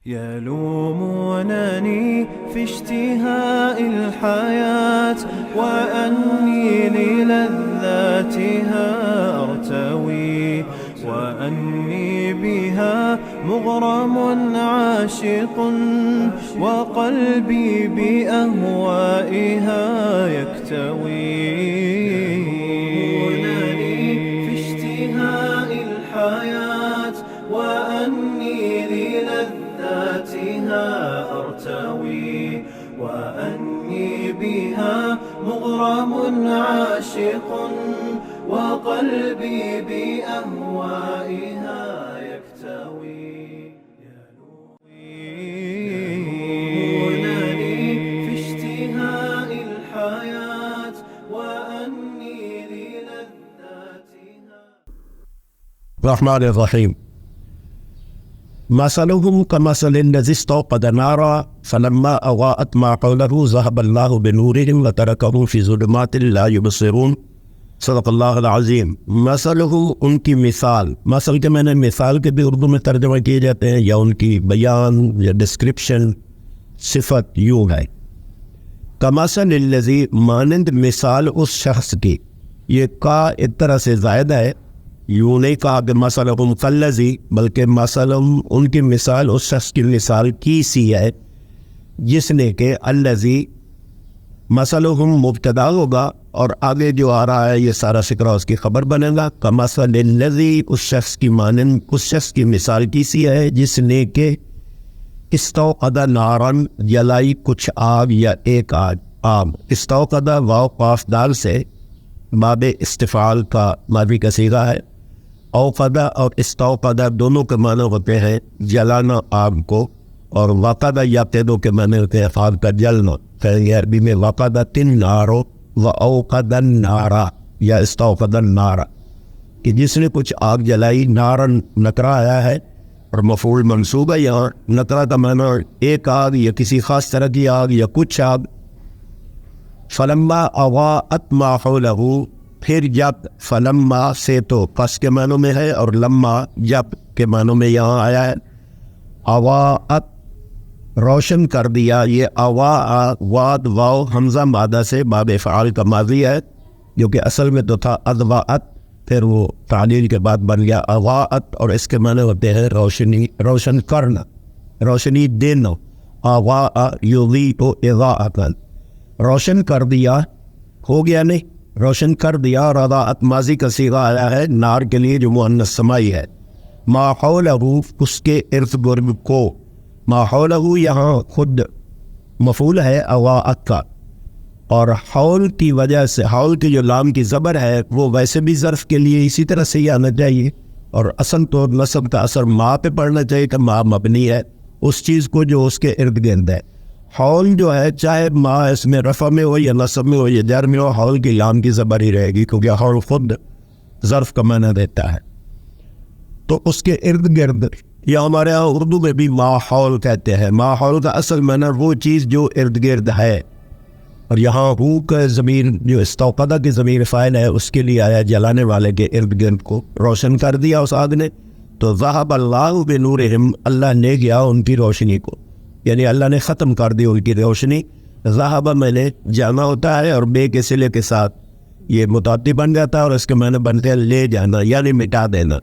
يلومونني في اشتهاء الحياة وأني للذاتها أرتوي وأني بها مغرم عاشق وقلبي بأهوائها يكتوي. يلومونني في اشتهاء الحياة وأني للذاتها أرتوي وأني بها مغرم عاشق وقلبي بأهوائها يكتوي. يلومونني في اشتهاء الحياة وأني للذاتها. الرحمن الرحیم. مثلهم كمثل الذي استوقد نارا فلما أضاءت ما حوله ذهب الله بنورهم وتركهم في ظلمات لا يبصرون. صدق اللہ العظیم. مثلهم ان کی مثال، مثل کے میں نے مثال کے بھی اردو میں ترجمہ کیے جاتے ہیں، یا ان کی بیان یا ڈسکرپشن صفت یوں ہے، کمثل الذی مانند مثال اس شخص کی. یہ کا ایک طرح سے زائد ہے، یوں نہیں کہا کہ مثلہم کالذی، بلکہ مثلہم ان کی مثال اس شخص کی مثال کی سی ہے جس نے کہ الذی مثلہم مبتدا ہوگا اور آگے جو آ رہا ہے یہ سارا فقرہ اس کی خبر بنے گا. کمثل الذی اس شخص کی مانند اس شخص کی مثال کی سی ہے جس نے کہ استوقد نارن جلائی کچھ آگ یا ایک آگ. استوقد واو قاف دال سے باب استفعال کا ماضی کا صیغہ ہے. اوقدہ اور استوقدہ دونوں کے معنی ہوتے ہیں جلانا آگ کو، اور وقدہ یا تیدوں کے معنی ہوتے ہیں آگ کا جلنا. عربی میں وقدت النار و اوقد النار یا استوقد النار، کہ جس نے کچھ آگ جلائی. نارن نکرہ آیا ہے اور مفعول منصوب ہے. یہاں نکرہ کا معنی ایک آگ یا کسی خاص طرح کی آگ یا کچھ آگ. فلما اضاءت ما حولہ، پھر جب، فلما سے تو پس کے معنوں میں ہے اور لما جب کے معنوں میں یہاں آیا ہے. اضاءت روشن کر دیا. یہ اضاء واد واو حمزہ مادہ سے باب فعال کا ماضی ہے، جو کہ اصل میں تو تھا اضاءت، پھر وہ تعلیل کے بعد بن گیا اضاءت، اور اس کے معنی ہوتے ہیں روشنی، روشن کرنا، روشنی دینا. اضاء یضیء اضاءۃ، روشن کر دیا، ہو گیا نہیں، روشن کر دیا. اور اضاءت ماضی کا صیغہ آیا ہے نار کے لیے جو مؤنث سمائی ہے. ما حولہ اس کے ارد گرد کو. ما حولہ یہاں خود مفعول ہے اضاءت کا، اور حول کی وجہ سے، حول کی جو لام کی زبر ہے وہ ویسے بھی ظرف کے لیے اسی طرح سے ہی آنا چاہیے، اور اصل تو نصب کا اثر ما پہ پڑنا چاہیے کہ ما مبنی ہے اس چیز کو جو اس کے ارد گرد ہے. حول جو ہے چاہے ما اس میں رفع میں ہو یا نصب میں ہو یا جر میں ہو، حول کی لام کی زبر ہی رہے گی، کیونکہ حول خود ظرف کا معنی دیتا ہے. تو اس کے ارد گرد، یا ہمارے ہاں اردو میں بھی ماحول کہتے ہیں. ماحول کا اصل معنی وہ چیز جو ارد گرد ہے، اور یہاں روح کا ضمیر جو استوقدہ کی ضمیر فاعل ہے اس کے لیے آیا جلانے والے کے ارد گرد کو روشن کر دیا اس آگ نے. تو ذہب اللہ بنورہم، اللہ لے گیا ان کی روشنی کو، یعنی اللہ نے ختم کر دی ان کی روشنی. ذہب میں نے جانا ہوتا ہے اور بے کے صلے کے ساتھ یہ متعدی بن جاتا ہے، اور اس کے معنی بنتے ہیں لے جانا یعنی مٹا دینا.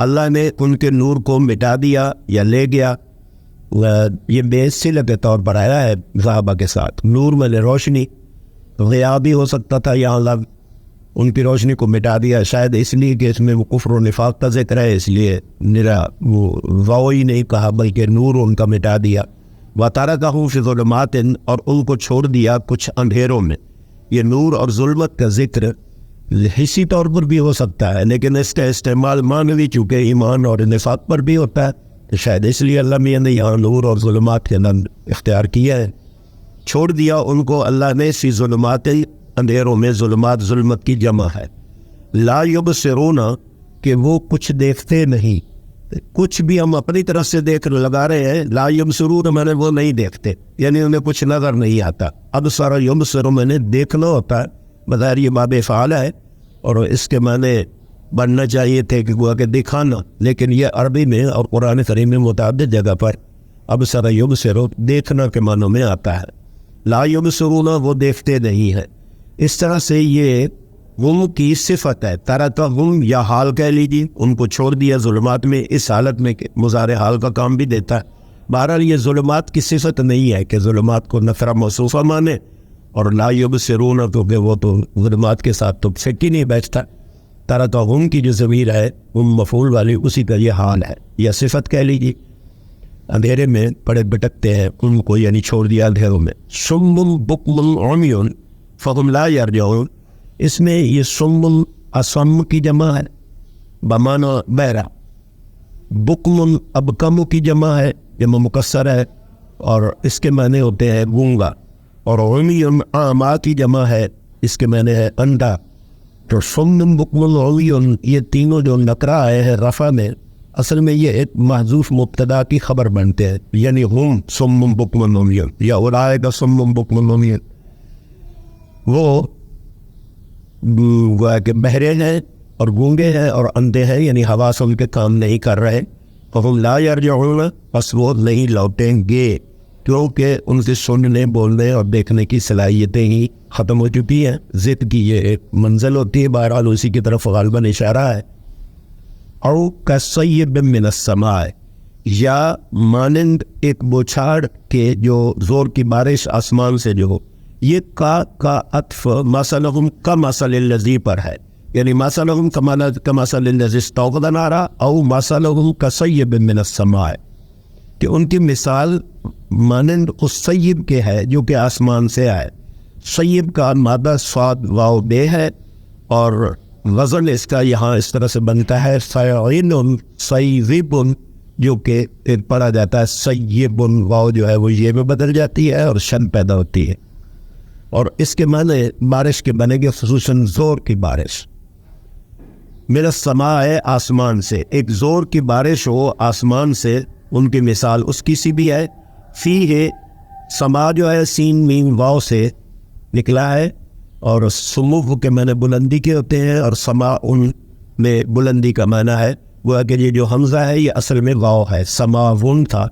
اللہ نے ان کے نور کو مٹا دیا یا لے گیا. یہ بے صلے کے طور پر آیا ہے ذہب کے ساتھ. نور میں نے روشنی، غیاب بھی ہو سکتا تھا یہاں لفظ، ان کی روشنی کو مٹا دیا، شاید اس لیے کہ اس میں وہ کفر و نفاق کا ذکر ہے، اس لیے نرا وہ واو ہی نہیں کہا بلکہ نور ان کا مٹا دیا. وَتَرَكَهُمْ فِي ظُلُمَاتٍ، اور ان کو چھوڑ دیا کچھ اندھیروں میں. یہ نور اور ظلمت کا ذکر حصی طور پر بھی ہو سکتا ہے، لیکن اس کا استعمال معنوی چونکہ ایمان اور نفاق پر بھی ہوتا ہے، تو شاید اس لیے اللہ میاں نے یہاں نور اور ظلمات کے نام اختیار کیا ہے. چھوڑ دیا ان کو اللہ نے فی ظلمات، اندھیروں میں. ظلمات ظلمت کی جمع ہے. لا یبصرون، کہ وہ کچھ دیکھتے نہیں. کچھ بھی ہم اپنی طرف سے دیکھ لگا رہے ہیں، لا یبصرون میں نے وہ نہیں دیکھتے، یعنی انہیں کچھ نظر نہیں آتا. ابصر یبصر میں نے دیکھنا ہوتا ہے، بظاہر یہ باب فعال ہے اور اس کے معنی بننا چاہیے تھے کہ گویا کہ دکھانا، لیکن یہ عربی میں اور قرآن کریم میں متعدد جگہ پر ابصر یبصر دیکھنا کے معنوں میں آتا ہے، لا یبصرون وہ دیکھتے نہیں ہیں۔ اس طرح سے یہ غم کی صفت ہے، ترکہم یا حال کہہ لیجیے، ان کو چھوڑ دیا ظلمات میں، اس حالت میں کہ مضارع حال کا کام بھی دیتا ہے۔ بہرحال یہ ظلمات کی صفت نہیں ہے کہ ظلمات کو نفرہ موصوفہ مانے، اور لا یبصرون تو کہ وہ تو ظلمات کے ساتھ تو فٹ ہی نہیں بیٹھتا۔ ترکہم کی جو ضمیر ہے غم مفعول والی، اسی کا یہ حال ہے یا صفت کہہ لیجیے، اندھیرے میں پڑے بھٹکتے ہیں ان کو، یعنی چھوڑ دیا اندھیروں میں۔ صم بکم عمی فہم لا یرجعون، اس میں یہ صم اصم کی جمع ہے بمعنی بہرا، بکم ابکم کی جمع ہے، جمع مکسر ہے، اور اس کے معنی ہوتے ہیں گونگا، اور عمی اعما کی جمع ہے، اس کے معنی ہے اندھا۔ تو صم بکم عمی یہ تینوں جو نکرہ آئے ہیں رفع میں، اصل میں یہ ایک محذوف مبتدا کی خبر بنتے ہیں، یعنی ہم صم بکم عمی یا اولئک صم بکم عمی، وہ گویا کہ بہرے ہیں اور گونگے ہیں اور اندھے ہیں، یعنی حواس ان کے کام نہیں کر رہے، فہم لا یرجعون بس وہ نہیں لوٹیں گے، کیونکہ ان سے سننے بولنے اور دیکھنے کی صلاحیتیں ہی ختم ہو چکی ہیں۔ ضد کی یہ ایک منزل ہوتی ہے، بہرحال اسی کی طرف غالباً اشارہ ہے۔ او کصیب من السماء، یا مانند ایک بوچھاڑ کے جو زور کی بارش آسمان سے جو ہو، یہ کا عطف مثلہم کمثل الذی پر ہے، یعنی مثلہم کمثل الذی استوقد نارا او مثلہم کصیب من السماء، کہ ان کی مثال مانند اس سیب کے ہے جو کہ آسمان سے آئے۔ سیب کا مادہ صاد واو بے ہے، اور وزن اس کا یہاں اس طرح سے بنتا ہے سیعین سیذب، جو کہ پڑھا جاتا ہے سیب، واو جو ہے وہ یہ میں بدل جاتی ہے اور شن پیدا ہوتی ہے، اور اس کے معنی بارش کے بنے گے، خصوصاً زور کی بارش۔ من السماء ہے آسمان سے، ایک زور کی بارش ہو آسمان سے، ان کی مثال اس کی سی بھی ہے۔ فی ہے سما جو ہے سین میم واو سے نکلا ہے، اور سمو کے معنی بلندی کے ہوتے ہیں، اور سما ان میں بلندی کا معنی ہے، وہ کہ یہ جو حمزہ ہے یہ اصل میں واو ہے، سما ون تھا۔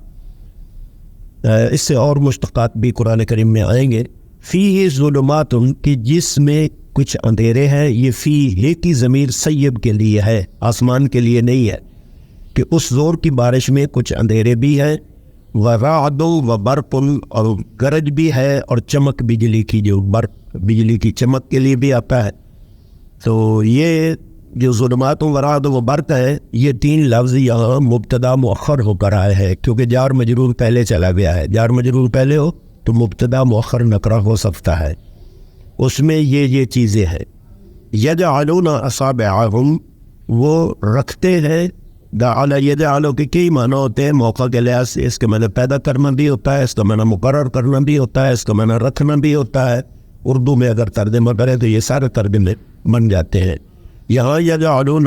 اس سے اور مشتقات بھی قرآن کریم میں آئیں گے۔ فی ظلمات کہ جس میں کچھ اندھیرے ہیں، یہ فی ہے کی ضمیر سیب کے لیے ہے، آسمان کے لیے نہیں ہے، کہ اس زور کی بارش میں کچھ اندھیرے بھی ہیں، ورعد و برق، اور گرج بھی ہے، اور چمک بجلی کی، جو برق بجلی کی چمک کے لیے بھی آتا ہے۔ تو یہ جو ظلمات و رعد و برق ہے، یہ تین لفظ یہاں مبتدا مؤخر ہو کر آئے ہیں، کیونکہ جار مجرور پہلے چلا گیا ہے۔ جار مجرور پہلے ہو تو مبتدا مؤخر نکرہ ہو سکتا ہے، اس میں یہ چیزیں ہیں۔ یجعلون اصابعہم، وہ رکھتے ہیں، جعل یجعل کے کئی معنی ہوتے ہیں موقع کے لحاظ سے، اس کے معنی پیدا کرنا بھی ہوتا ہے، اس کا معنی مقرر کرنا بھی ہوتا ہے، اس کا معنی رکھنا بھی ہوتا ہے۔ اردو میں اگر ترجمہ کریں تو یہ سارے ترجمے بن جاتے ہیں۔ یہاں یجعلون،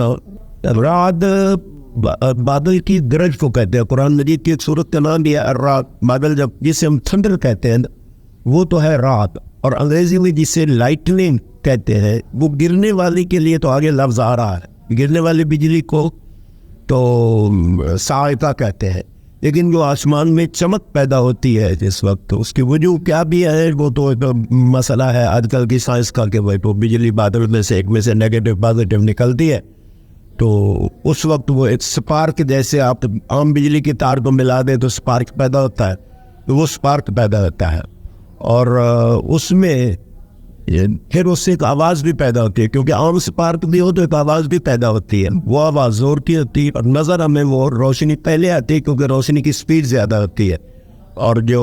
رعد بادل کی گرج کو کہتے ہیں، قرآن مجید کی ایک سورت کا نام بھی ہے الرعد، بادل جب جسے ہم تھنڈر کہتے ہیں وہ تو ہے رعد، اور انگریزی میں جسے لائٹننگ کہتے ہیں وہ گرنے والی کے لیے تو آگے لفظ آ رہا ہے، گرنے والی بجلی کو تو صاعقہ کہتے ہیں، لیکن جو آسمان میں چمک پیدا ہوتی ہے جس وقت، اس کی وجوہ کیا بھی ہے وہ تو ایک مسئلہ ہے آج کل کی سائنس کا، کہ وہ تو بجلی بادل میں سے ایک میں سے نیگیٹو پازیٹیو نکلتی ہے، تو اس وقت وہ ایک سپارک، جیسے آپ عام بجلی کی تار کو ملا دیں تو سپارک پیدا ہوتا ہے، تو وہ سپارک پیدا ہوتا ہے، اور اس میں پھر اس سے ایک آواز بھی پیدا ہوتی ہے، کیونکہ عام سپارک بھی ہو تو ایک آواز بھی پیدا ہوتی ہے، وہ آواز زور کی ہوتی ہے، اور نظر ہمیں وہ روشنی پہلے آتی ہے کیونکہ روشنی کی سپیڈ زیادہ ہوتی ہے، اور جو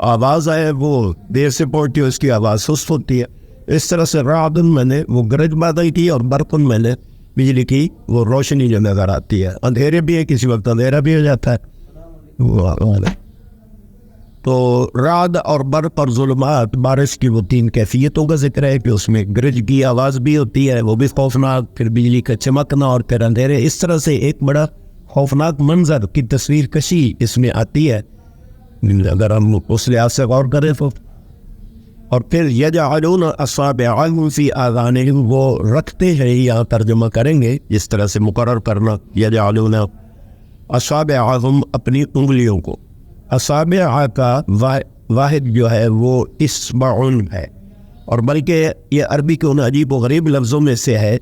آواز ہے وہ دیر سے پہنچتی ہے، اس کی آواز سست ہوتی ہے۔ اس طرح سے رعدن میں نے وہ گرج بادل کی، اور برقن میں نے بجلی کی وہ روشنی جو نظر آتی ہے، اندھیرے بھی ہے، کسی وقت اندھیرا بھی ہو جاتا ہے۔ تو رعد اور برق اور ظلمات، بارش کی وہ تین کیفیتوں کا ذکر ہے، کہ اس میں گرج کی آواز بھی ہوتی ہے، وہ بھی خوفناک، پھر بجلی کا چمکنا، اور پھر اندھیرے۔ اس طرح سے ایک بڑا خوفناک منظر کی تصویر کشی اس میں آتی ہے اگر ہم اس لحاظ سے غور کریں تو۔ اور پھر یجعلون اصابعہم فی آذانہم، وہ رکھتے ہیں، یہاں ترجمہ کریں گے جس طرح سے مقرر کرنا، یجعلون اصابعہم اپنی انگلیوں کو اصابع کا واحد جو ہے وہ اصبع ہے، اور بلکہ یہ عربی کے ان عجیب و غریب لفظوں میں سے ہے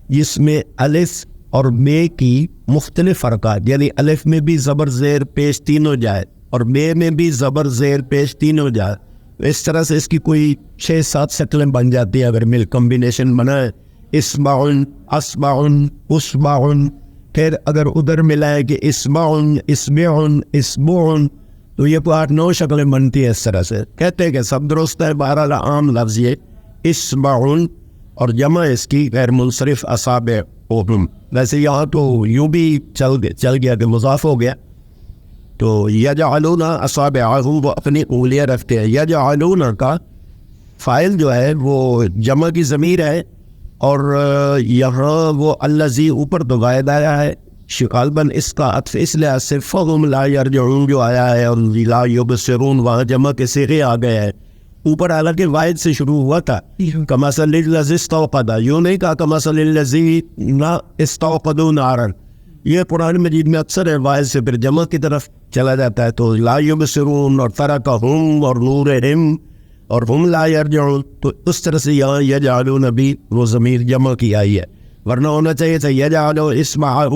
جس میں الف اور بے کی مختلف فرقات، یعنی الف میں بھی زبر زیر پیش تینوں جائے اور بے میں بھی زبر زیر پیش تینوں جائے. اس طرح سے اس کی کوئی 6-7 شکلیں بن جاتی ہیں اگر مل کمبینیشن بنائے. اسمعن، اسمعن، اسمعن. پھر اگر ادھر ملائے کہ اسمعن، اسمعن، اسبعن، تو یہ 8-9 شکلیں بنتی ہیں. اس طرح سے کہتے ہیں کہ سب درست ہے. بہرحال عام لفظ یہ اسمعن، اور جمع اس کی غیر منصرف اصابع اوہم. ویسے یہاں تو یوں بھی چل گیا کہ مضاف ہو گیا. تو یجعلون اصابعہم، وہ اپنی انگلیاں رکھتے ہیں. یجعلون کا فاعل جو ہے وہ جمع کی ضمیر ہے، اور یہاں وہ الذی اوپر تو غائب آیا ہے. غالباً اس کا عطف اس لحاظ سے فہم لا یرجعون جو آیا ہے، اور لا یبصرون وہاں جمع کے صیغے آ گئے ہیں. اوپر حالانکہ واحد سے شروع ہوا تھا، کمثل الذی استوقد، یوں نہیں کہا کمثل الذی استوقدوا نارا. یہ قرآن مجید میں اکثر ہے واحد سے پھر جمع کی طرف چلا جاتا ہے. تو لا یبصرون اور ترکہم اور نورہم اور ہم لا یرجعون، تو اس طرح سے یہاں یجعلون بھی وہ ضمیر جمع کی آئی ہے. ورنہ ہونا چاہیے تھا یجعلوا اصبعہ،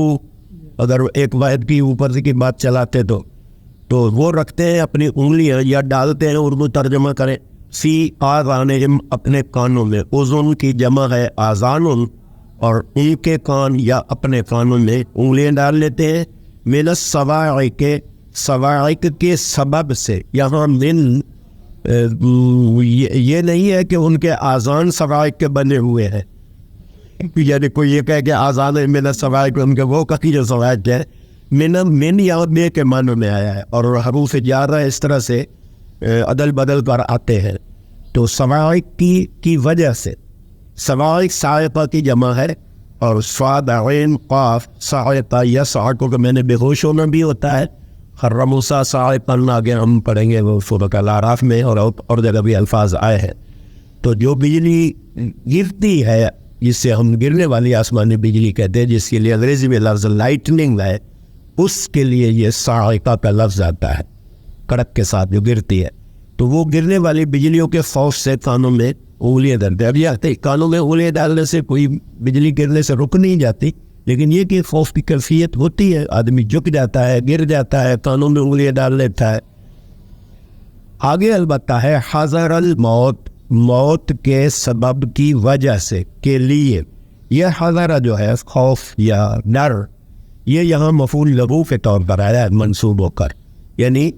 اگر ایک واحد کی اوپر کی بات چلاتے تو وہ رکھتے ہیں اپنی انگلیاں یا ڈالتے ہیں، اردو ترجمہ کریں، فی آذانہم، اپنے کانوں میں. اذن کی جمع ہے آذان، اور ان کے کان یا اپنے کانوں میں انگلیاں ڈال لیتے ہیں. من الصواعق، صواعق کے سبب سے. یہاں من یہ نہیں ہے کہ ان کے آذان صواعق کے بنے ہوئے ہیں، یعنی کوئی یہ کہے کہ آذان من الصواعق ان کے وہ کہیں جو صواعق ہے. من یا بے کے معنوں میں آیا ہے، اور حروف جارہ اس طرح سے عدل بدل کر آتے ہیں. تو صواعق کی وجہ سے، صواعق صاعقہ کی جمع ہے، اور صاد عین قاف صاعقہ یا صاعقہ کو میں نے بے ہوش ہونا بھی ہوتا ہے. خر موسیٰ صاعقا، آگے ہم پڑھیں گے وہ سورۃ الاعراف میں، اور جگہ بھی الفاظ آئے ہیں. تو جو بجلی گرتی ہے، جس سے ہم گرنے والی آسمانی بجلی کہتے ہیں، جس کے لیے انگریزی میں لفظ لائٹننگ ہے، اس کے لیے یہ صاعقہ کا لفظ آتا ہے، کڑک کے ساتھ جو گرتی ہے. تو وہ گرنے والی بجلیوں کے خوف سے کانوں میں انگلیاں ڈالتے ہیں. اب یہ کانوں میں انگلیاں ڈالنے سے کوئی بجلی گرنے سے رک نہیں جاتی، لیکن یہ کہ خوف کی کیفیت ہوتی ہے، آدمی جھک جاتا ہے، گر جاتا ہے، کانوں میں انگلیاں ڈال لیتا ہے. آگے البتہ ہے حذر الموت، موت کے سبب کی وجہ سے، کے لیے. یہ حذر جو ہے خوف یا ڈر، یہ یہاں مفعول لہو کے طور پر آیا ہے منصوب ہو کر، یعنی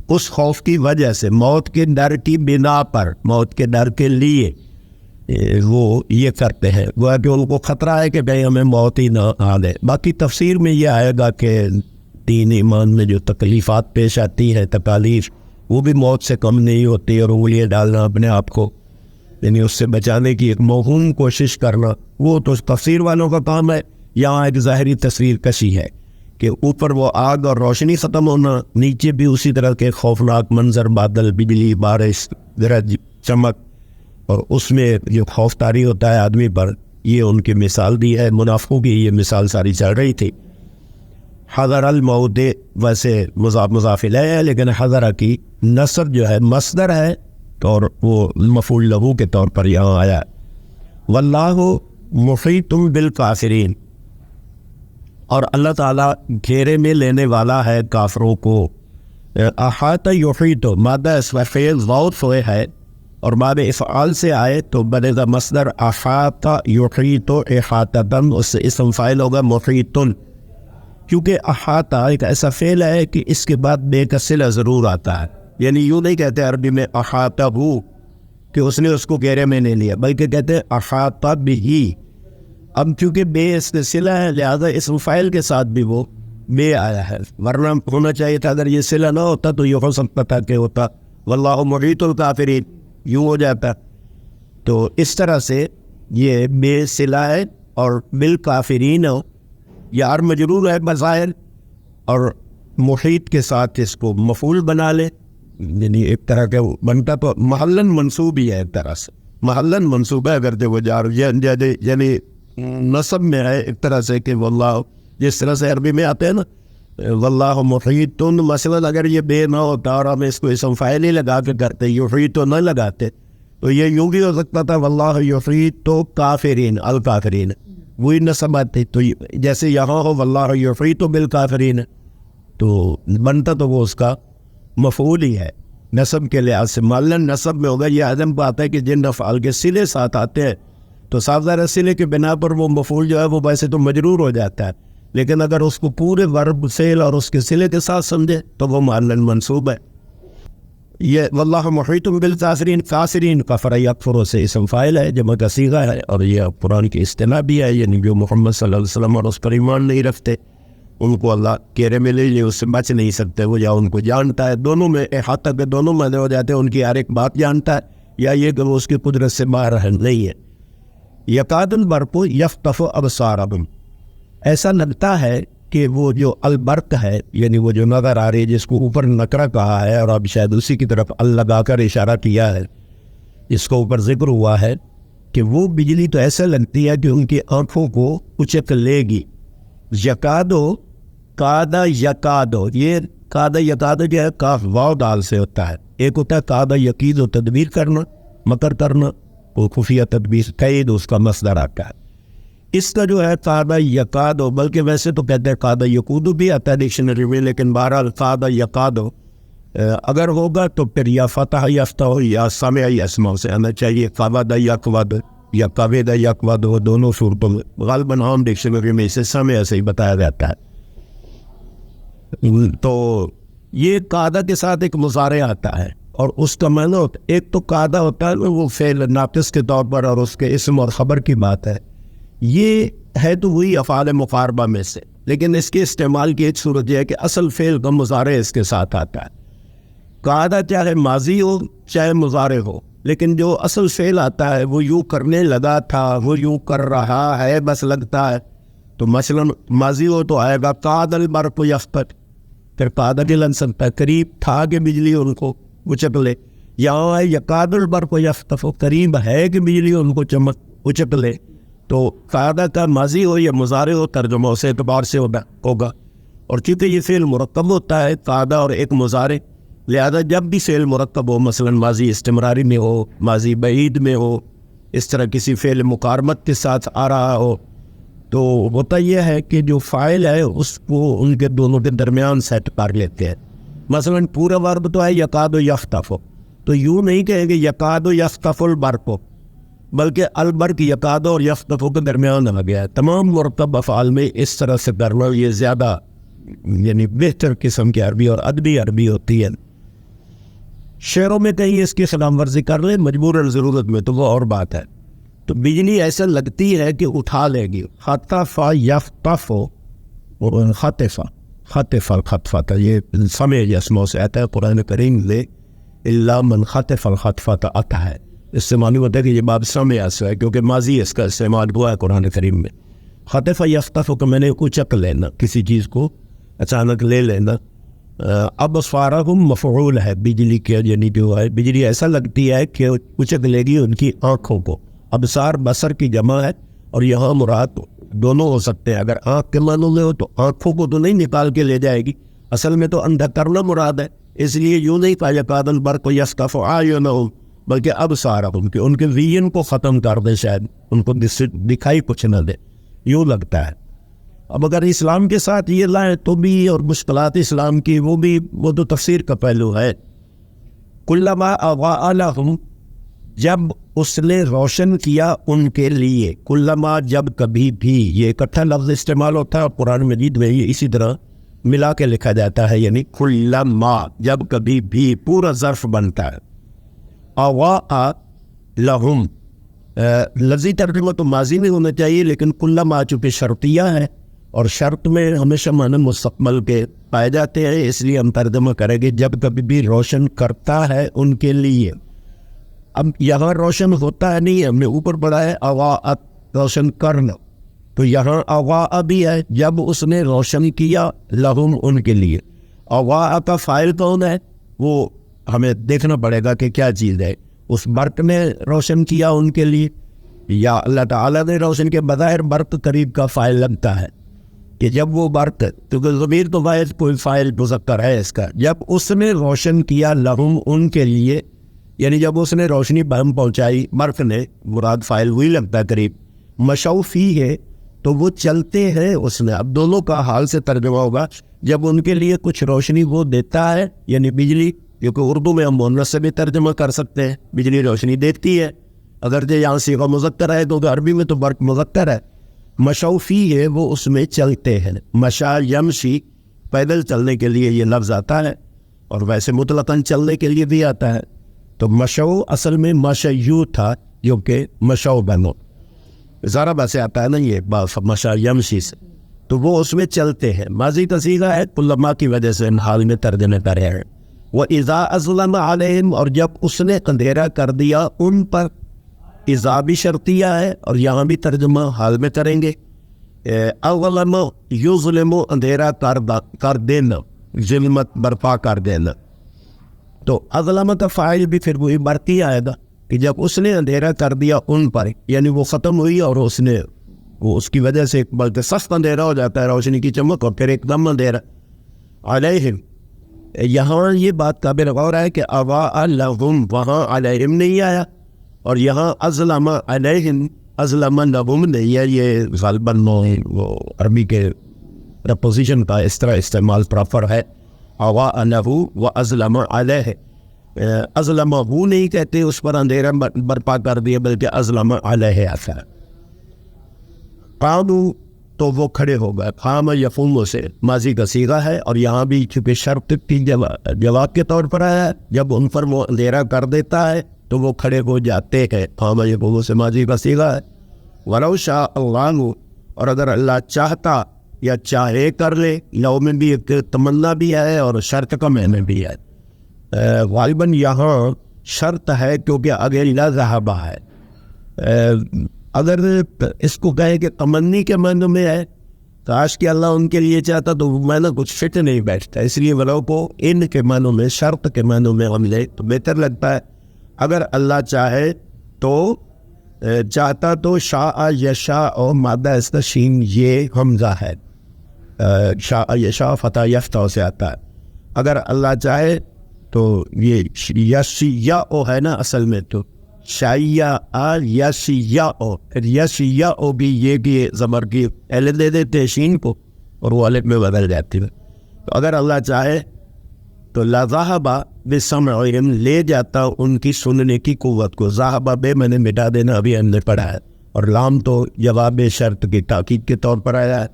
اس خوف کی وجہ سے، موت کے ڈر کی بنا پر، موت کے ڈر کے لیے وہ یہ کرتے ہیں. وہ کہ ان کو خطرہ ہے کہ بھئی ہمیں موت ہی نہ آ جائے. باقی تفسیر میں یہ آئے گا کہ دین ایمان میں جو تکلیفات پیش آتی ہیں، تکالیف، وہ بھی موت سے کم نہیں ہوتی. اور انگلیاں ڈالنا اپنے آپ کو، یعنی اس سے بچانے کی ایک موہوم کوشش کرنا، وہ تو تفسیر والوں کا کام ہے. یہاں ایک ظاہری تصویر کشی ہے کہ اوپر وہ آگ اور روشنی ختم ہونا، نیچے بھی اسی طرح کے خوفناک منظر، بادل، بجلی، بارش، گرج، چمک، اور اس میں جو خوف طاری ہوتا ہے آدمی پر. یہ ان کی مثال دی ہے. منافقوں کی یہ مثال ساری چل رہی تھی. حذر الموت ویسے مضاف الیہ ہے، لیکن حذر کی نصب جو ہے مصدر ہے، اور وہ مفعول لہو کے طور پر یہاں آیا. واللہ محیط بالکافرین، اور اللہ تعالیٰ گھیرے میں لینے والا ہے کافروں کو. احاطہ یحیط، مادہ اس میں فعل ضعف ہوئے ہے، اور بعد افعال سے آئے تو بنے گا مصدر احاطہ یحیط احاطۃ، اس سے اسم فاعل ہوگا محیط. کیونکہ احاطہ ایک ایسا فعل ہے کہ اس کے بعد بے کا صلہ ضرور آتا ہے. یعنی یوں نہیں کہتے عربی میں احاطہ ہو کہ اس نے اس کو گھیرے میں نہیں لیا، بلکہ کہتے ہیں احاطہ بہی. اب چونکہ بے اس کا صلہ ہے، لہذا اسم فاعل کے ساتھ بھی وہ بے آیا ہے. ورنہ ہونا چاہیے تھا اگر یہ صلہ نہ ہوتا تو یہ ہو سکتا تھا کہ ہوتا واللہ محیط الکافرین، یوں ہو جاتا. تو اس طرح سے یہ بے صلہ ہے، اور بالکافرین یار مجرور ہے بظاہر، اور محیط کے ساتھ اس کو مفعول بنا لے، یعنی ایک طرح کا بنتا تو محلن منصوب ہی ہے. ایک طرح سے محلن منصوب ہے اگر جو وہ جار یعنی نصب میں ہے ایک طرح سے کہ واللہ، جس طرح سے عربی میں آتے ہیں نا واللہ محیط، مثلاً اگر یہ بے نہ ہوتا اور ہم اس کو اسم فاعل ہی لگا کے کرتے، یحیط تو نہ لگاتے، تو یہ یوں بھی ہو سکتا تھا واللہ یحیط تو کافرین الکافرین، وہی نسب آتی. تو جیسے یہاں ہو واللہ یحیط بالکافرین، تو بنتا تو وہ اس کا مفعول ہی ہے نسب کے لحاظ سے. معلن نسب میں ہوگا، یہ عدم بات ہے کہ جن افعال کے صلے ساتھ آتے ہیں تو صاف ظاہر صلے کے بنا پر وہ مفعول جو ہے وہ ویسے تو مجرور ہو جاتا ہے، لیکن اگر اس کو پورے ورب فعل اور اس کے صلے کے ساتھ سمجھے تو وہ معلن منصوب ہے. یہ واللہ محیط بالکافرین، کافرین کفر یکفر سے اسم فاعل ہے، جمع کا صیغہ ہے، اور یہ قرآن کی اصطلاح بھی ہے، یعنی جو محمد صلی اللہ علیہ وسلم اور اس پر ایمان نہیں رکھتے ان کو اللہ کیرے میں لے لے، اس سے بچ نہیں سکتے. وہ یا ان کو جانتا ہے، دونوں میں احاطہ کے دونوں معنی ہو جاتے ہیں، ان کی ہر ایک بات جانتا ہے، یا یہ کہ وہ اس کی قدرت سے باہر نہیں ہے. یکاد البرق یخطف ابصارہم، ایسا لگتا ہے کہ وہ جو البرق ہے، یعنی وہ جو نظر آ رہی ہے جس کو اوپر نکرہ کہا ہے، اور اب شاید اسی کی طرف لگا کر اشارہ کیا ہے، جس کو اوپر ذکر ہوا ہے کہ وہ بجلی تو ایسا لگتی ہے کہ ان کی آنکھوں کو اچک لے گی. یکادو کادا یکادو، یہ کادا یکادو جو ہے کاف واو دال سے ہوتا ہے. ایک ہوتا ہے کادا یقید و تدبیر کرنا، مکر کرنا، وہ خفیہ تدبیر، قید اس کا مصدر آتا ہے. اس کا جو ہے قادہ یقادو، بلکہ ویسے تو کہتے ہیں قادہ یقودو بھی آتا ہے ڈکشنری میں، لیکن بہرحال قادہ یقادو اگر ہوگا تو پھر یا فتح یفتح یا سمع یسمع سے آنا چاہیے. قواد یقود یا قوید یقود، وہ دونوں صورتوں میں غالباً عام ڈکشنری میں اسے سمع سے ہی بتایا جاتا ہے. تو یہ قادہ کے ساتھ ایک مضارع آتا ہے، اور اس کا معنی ہوتا ہے، ایک تو قادہ ہوتا ہے وہ فعل ناقص کے طور پر، اور اس کے اسم اور خبر کی بات ہے. یہ ہے تو وہی افعال مقاربہ میں سے، لیکن اس کے استعمال کی ایک صورت یہ ہے کہ اصل فعل کا مضارع اس کے ساتھ آتا ہے. قاعدہ چاہے ماضی ہو چاہے مضارع ہو، لیکن جو اصل فعل آتا ہے وہ یوں کرنے لگا تھا، وہ یوں کر رہا ہے، بس لگتا ہے. تو مثلا ماضی ہو تو آئے گا قاد البرق یخطف، پھر قاعدہ کے لن سکتا ہے قریب تھا کہ بجلی ان کو اچک لے. یہاں ہے یکاد البرق یخطف، قریب ہے کہ بجلی ان کو اچک لے. تو قاعدہ کا ماضی ہو یا مضارع ہو، ترجمہ اس اعتبار سے ہوگا. اور چونکہ یہ فعل مرکب ہوتا ہے قاعدہ اور ایک مضارع، لہذا جب بھی فعل مرکب ہو، مثلا ماضی استمراری میں ہو، ماضی بعید میں ہو، اس طرح کسی فعل مقارمت کے ساتھ آ رہا ہو، تو ہوتا یہ ہے کہ جو فاعل ہے اس کو ان کے دونوں کے درمیان سیٹ کر لیتے ہیں. مثلا پورا ورب تو ہے یکاد و یخطف، تو یوں نہیں کہیں گے یکاد و یخطف البرق، بلکہ البرق یکاد اور یخطف کے درمیان آ گیا ہے. تمام مرکب افعال میں اس طرح سے کرنا یہ زیادہ یعنی بہتر قسم کی عربی اور ادبی عربی ہوتی ہے. شعروں میں کہیں اس کی خلاف ورزی کر لیں مجبوراً ضرورت میں تو وہ اور بات ہے. تو بجلی ایسا لگتی ہے کہ اٹھا لے گی. خطف یخطف خطف خطف الخطفۃ، یہ سمع یسمع سے آتا ہے قرآن کریم میں، الا من خطف الخطفۃ آتا ہے. اس سے معلوم ہوتا ہے کہ یہ باب سمع سے ہے، کیونکہ ماضی اس کا استعمال ہوا ہے قرآن کریم میں. خطف یخطف کو میں نے اچک لینا، کسی چیز کو اچانک لے لینا. ابصارہم مفعول ہے بجلی کے، یعنی جو ہے بجلی ایسا لگتی ہے کہ اچک لے گی ان کی آنکھوں کو. ابصار بصر کی جمع ہے، اور یہاں مراد دونوں ہو سکتے ہیں. اگر آنکھ کے معنوں میں ہو تو آنکھوں کو تو نہیں نکال کے لے جائے گی، اصل میں تو اندھا کرنا مراد ہے. اس لیے یوں نہیں کہا یکاد البرق یخطف اعینہم، بلکہ ابصارہم، کہ ان کے ویژن کو ختم کر دے، شاید ان کو دکھائی کچھ نہ دے، یوں لگتا ہے. اب اگر اسلام کے ساتھ یہ لائیں تو بھی، اور مشکلات اسلام کی وہ تو تفسیر کا پہلو ہے. کلما اضاء لہم، جب اس نے روشن کیا ان کے لیے. کلما جب کبھی بھی، یہ اکٹھا لفظ استعمال ہوتا ہے، اور قرآن مجید میں یہ اسی طرح ملا کے لکھا جاتا ہے، یعنی کلما جب کبھی بھی پورا ظرف بنتا ہے. اضاء لہم لفظی ترجمہ تو ماضی میں ہونا چاہیے، لیکن کلما چونکہ شرطیہ ہے اور شرط میں ہمیشہ معنی مستقبل کے پائے جاتے ہیں، اس لیے ہم ترجمہ کریں گے جب کبھی بھی روشن کرتا ہے ان کے لیے. اب یہاں روشن ہوتا ہے نہیں، ہم نے اوپر پڑھا ہے اضاءت روشن کرنا، تو یہاں اضاء بھی ہے جب اس نے روشن کیا لہم ان کے لیے. اضاء کا فاعل کون ہے وہ ہمیں دیکھنا پڑے گا کہ کیا چیز ہے. اس برق نے روشن کیا ان کے لیے، یا اللہ تعالیٰ نے روشن کے بظاہر برق قریب کا فاعل لگتا ہے، کہ جب وہ برق، کیونکہ ضمیر تو واحد کوئی فاعل مذکر ہے اس کا، جب اس نے روشن کیا لہم ان کے لیے، یعنی جب اس نے روشنی بہم پہنچائی، برق نے، مراد فاعل وہی لگتا ہے قریب، مشوا فیہ ہے تو وہ چلتے ہیں اس میں. اب دونوں کا حال سے ترجمہ ہوگا. جب ان کے لیے کچھ روشنی وہ دیتا ہے، یعنی بجلی، کیونکہ اردو میں ہم مؤنث سے بھی ترجمہ کر سکتے ہیں، بجلی روشنی دیتی ہے، اگرچہ یہاں صیغہ مذکر ہے تو عربی میں تو برق مذکر ہے. مشوا فیہ ہے وہ اس میں چلتے ہیں. مشا یمشی، پیدل چلنے کے لیے یہ لفظ آتا ہے، اور ویسے مطلقاً چلنے کے لیے بھی آتا ہے. تو مشو اصل میں مشیو تھا، جو کہ مشو بنو ذرا سے آتا ہے نا یہ مشا یمشی سے، تو وہ اس میں چلتے ہیں. ماضی کا صیغہ ہے، علماء کی وجہ سے حال میں ترجمہ کر رہے ہیں. وَإِذَا أَظْلَمَ عَلَيْهِمْ، اور جب اس نے اندھیرا کر دیا ان پر. اذا بھی شرطیہ ہے اور یہاں بھی ترجمہ حال میں کریں گے. اظلم یظلم، اندھیرا کر دینا، ظلمت برپا کر دینا. تو اظلم کا فاعل بھی پھر وہی برقی آئے گا کہ جب اس نے اندھیرا کر دیا ان پر، یعنی وہ ختم ہوئی اور اس نے وہ اس کی وجہ سے بلکہ سخت اندھیرا ہو جاتا ہے، روشنی کی چمک، اور پھر ایک دم اندھیرا. علیہم، یہاں یہ بات قابل غور ہے کہ اضاء لہم، وہاں علیہم نہیں آیا، اور یہاں ازلم علیہم، ازلم لہم نہیں ہے. یہ غالباً وہ عربی کے پوزیشن کا اس طرح استعمال پراپر ہے. اضاء لہ و ازلم علیہ، ازلم ہو نہیں کہتے اس پر اندھیرا برپا کر دیا، بلکہ ازلم علیہ آتا ہے. قاموا، تو وہ کھڑے ہو گئے. قام یقوم سے ماضی کا صیغہ ہے، اور یہاں بھی چونکہ شرط کی جواب کے طور پر آیا ہے، جب ان پر وہ اندھیرا کر دیتا ہے تو وہ کھڑے ہو جاتے ہیں. قام یقوم سے ماضی کا صیغہ ہے. ولو شاء اللہ، اور اگر اللہ چاہتا یا چاہے کر لے، لو میں بھی ایک تمنا بھی ہے اور شرط کا معنی بھی ہے. غالباً یہاں شرط ہے کیونکہ آگے لا ذہبہ ہے. اگر اس کو کہے کہ تمنی کے معنی میں ہے، کاش کہ اللہ ان کے لیے چاہتا، تو معنی کچھ فٹ نہیں بیٹھتا. اس لیے ولو کو ان کے معنی میں، شرط کے معنی میں ہم لے تو بہتر لگتا ہے. اگر اللہ چاہے تو، چاہتا تو شاء یشاء اور مادہ استشین یہ حمزہ ہے، شاء یشاء فتح یفتح سے آتا ہے. اگر اللہ چاہے تو یہ یشیاء ہے نا اصل میں، تو شایع یشیاء، پھر یشیاء بھی یہ بھی زبر کی ایل دے دیتے شین کو، اور وہ الف میں بدل جاتی ہے. تو اگر اللہ چاہے تو لذهب بسمعهم، لے جاتا ان کی سننے کی قوت کو. ذهب بے میں نے مٹا دینا ابھی ہم نے پڑھا ہے، اور لام تو جواب شرط کی تاکید کے طور پر آیا ہے.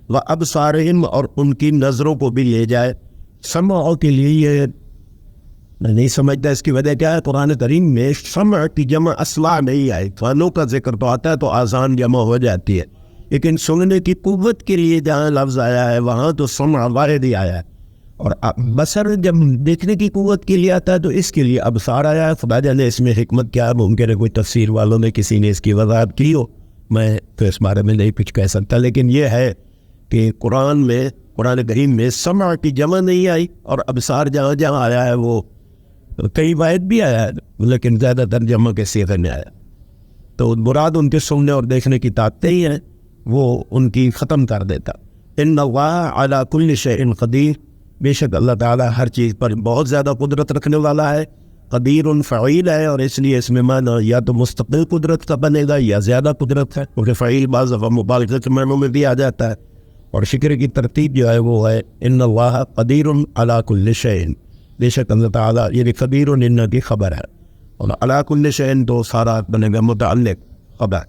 وابصارهم، اور ان کی نظروں کو بھی لے جائے. سمع کے لیے یہ میں نہیں سمجھتا اس کی وجہ کیا ہے. قرآن کریم میں سمع کی جمع اسماع نہیں آئی. کانوں کا ذکر تو آتا ہے تو آذان جمع ہو جاتی ہے، لیکن سننے کی قوت کے لیے جہاں لفظ آیا ہے وہاں تو سمع واحد ہی آیا ہے. اور بصر جب دیکھنے کی قوت کے لیے آتا ہے تو اس کے لیے ابصار آیا ہے. خدا جانے اس میں حکمت کیا ہے، ممکن ہے کوئی تفسیر والوں نے کسی نے اس کی وضاحت کی ہو، میں تو اس بارے میں نہیں کچھ کہہ سکتا. لیکن یہ ہے کہ قرآن کریم میں سمع کی جمع نہیں آئی، اور ابصار جہاں جہاں آیا ہے وہ کئی واحد بھی آیا ہے، لیکن زیادہ تر جمع کے صیغے میں آیا. تو مراد ان کے سننے اور دیکھنے کی طاقتیں ہی ہیں، وہ ان کی ختم کر دیتا. ان اللہ علی کل شیء قدیر، بے شک اللہ تعالیٰ ہر چیز پر بہت زیادہ قدرت رکھنے والا ہے. قدیر فعیل ہے، اور اس لیے اس میں معنی یا تو مستقل قدرت کا بنے گا یا زیادہ قدرت ہے، کیونکہ فعیل بعض دفعہ مبالغہ کے معنوں میں بھی آ جاتا ہے. اور شکر کی ترتیب جو ہے وہ ہے ان اللہ قدیر علی کل شیء، بے شک اللہ تعالیٰ یہ قدیر ان کی خبر ہے، اور علی کل شیء تو سارا بنے گا متعلق خبر.